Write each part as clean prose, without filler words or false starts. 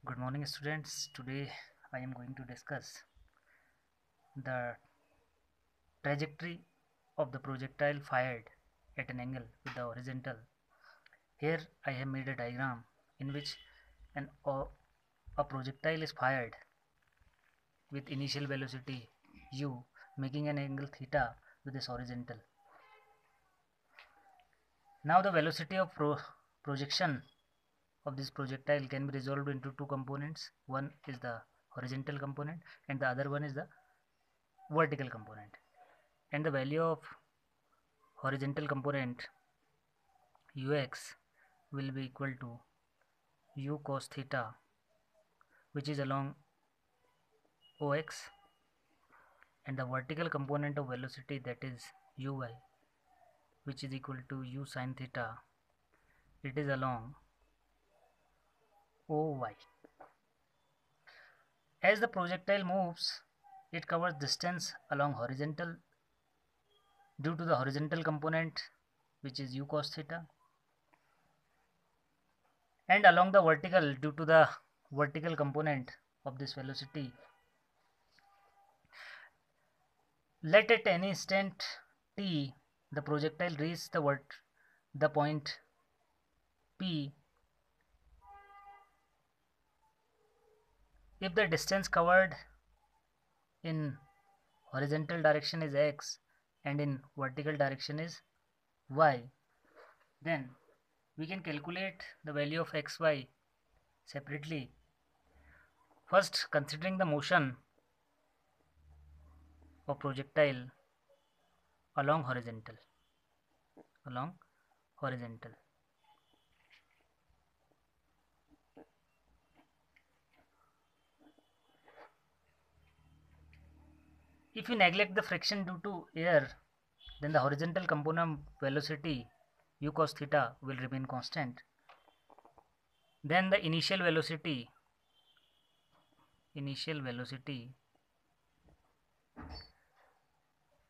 Good morning, students. Today I am going to discuss the trajectory of the projectile fired at an angle with the horizontal. Here I have made a diagram in which a projectile is fired with initial velocity u, making an angle theta with this horizontal. Now the velocity of projection of this projectile can be resolved into two components. One is the horizontal component and the other one is the vertical component, and the value of horizontal component ux will be equal to u cos theta, which is along ox, and the vertical component of velocity, that is uy, which is equal to u sin theta, it is along oy. As the projectile moves, it covers distance along horizontal due to the horizontal component, which is u cos theta, and along the vertical due to the vertical component of this velocity. Let at any instant t the projectile reach the point P if the distance covered in horizontal direction is x and in vertical direction is y, then we can calculate the value of xy separately. First, considering the motion of projectile along horizontal. If you neglect the friction due to air, then the horizontal component velocity u cos theta will remain constant. Then the initial velocity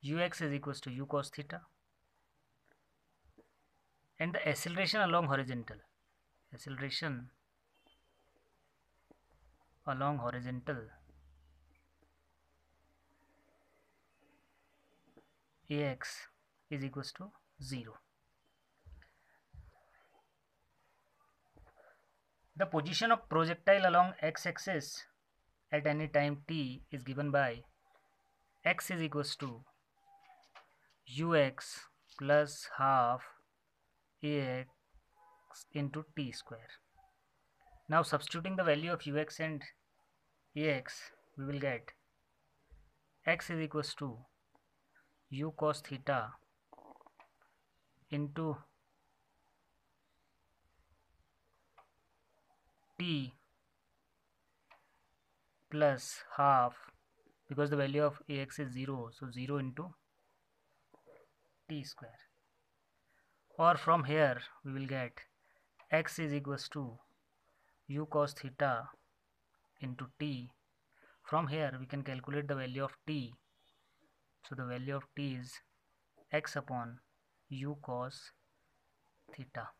ux is equals to u cos theta, and the acceleration along horizontal ax is equals to 0. The position of projectile along x-axis at any time t is given by x is equals to ux plus half ax into t square. Now substituting the value of ux and ax, we will get x is equals to u cos theta into t plus half, because the value of ax is 0, so 0 into t square. Or from here we will get x is equals to u cos theta into t. From here we can calculate the value of t, so the value of t is x upon u cos theta.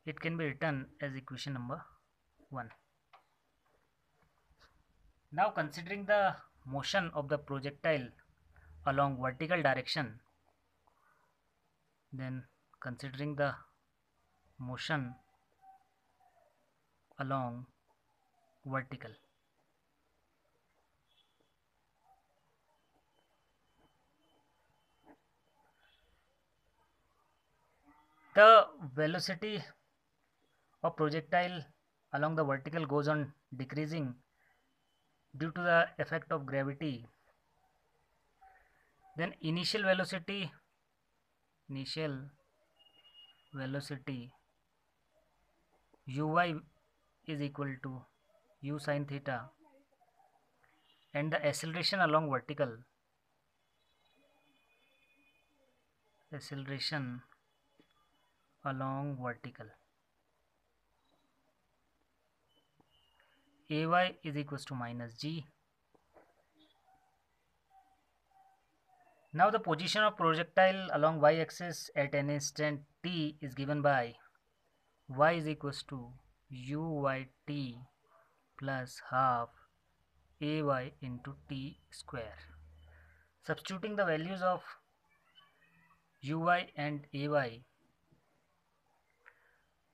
It can be written as equation number 1. Now considering the motion of the projectile along vertical direction, then considering the motion along vertical, the velocity of projectile along the vertical goes on decreasing due to the effect of gravity. Then initial velocity uy is equal to u sin theta, and the acceleration along vertical ay is equals to minus g. Now the position of projectile along y-axis at an instant t is given by y is equals to uyt plus half ay into t square. Substituting the values of uy and ay,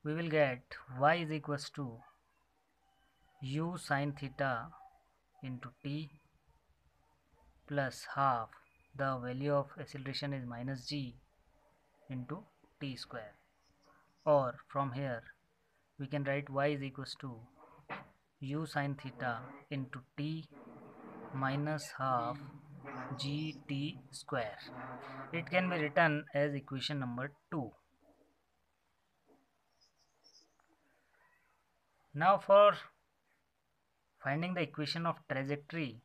we will get y is equals to u sin theta into t plus half the value of acceleration is minus g into t square, or from here we can write y is equals to u sin theta into t minus half gt square. It can be written as equation number 2. Now for finding the equation of trajectory,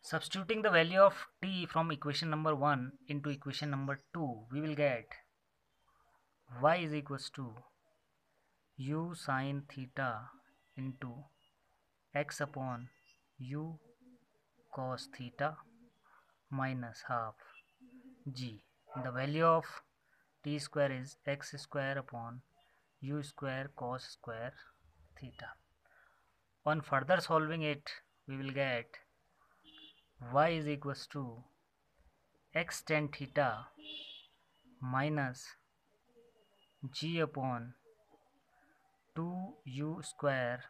substituting the value of t from equation number 1 into equation number 2, we will get y is equals to u sin theta into x upon u cos theta minus half g. The value of t square is x square upon u square cos square theta. On further solving it, we will get y is equals to x tan theta minus g upon 2u square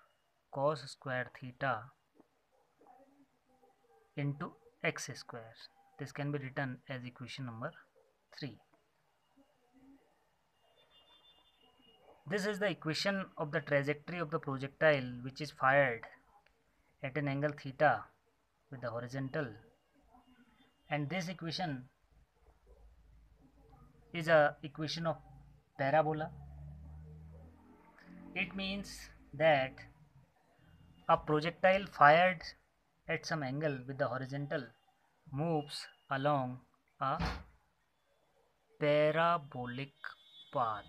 cos square theta into x square. This can be written as equation number 3. This is the equation of the trajectory of the projectile which is fired at an angle theta with the horizontal, and this equation is a equation of parabola. It means that a projectile fired at some angle with the horizontal moves along a parabolic path.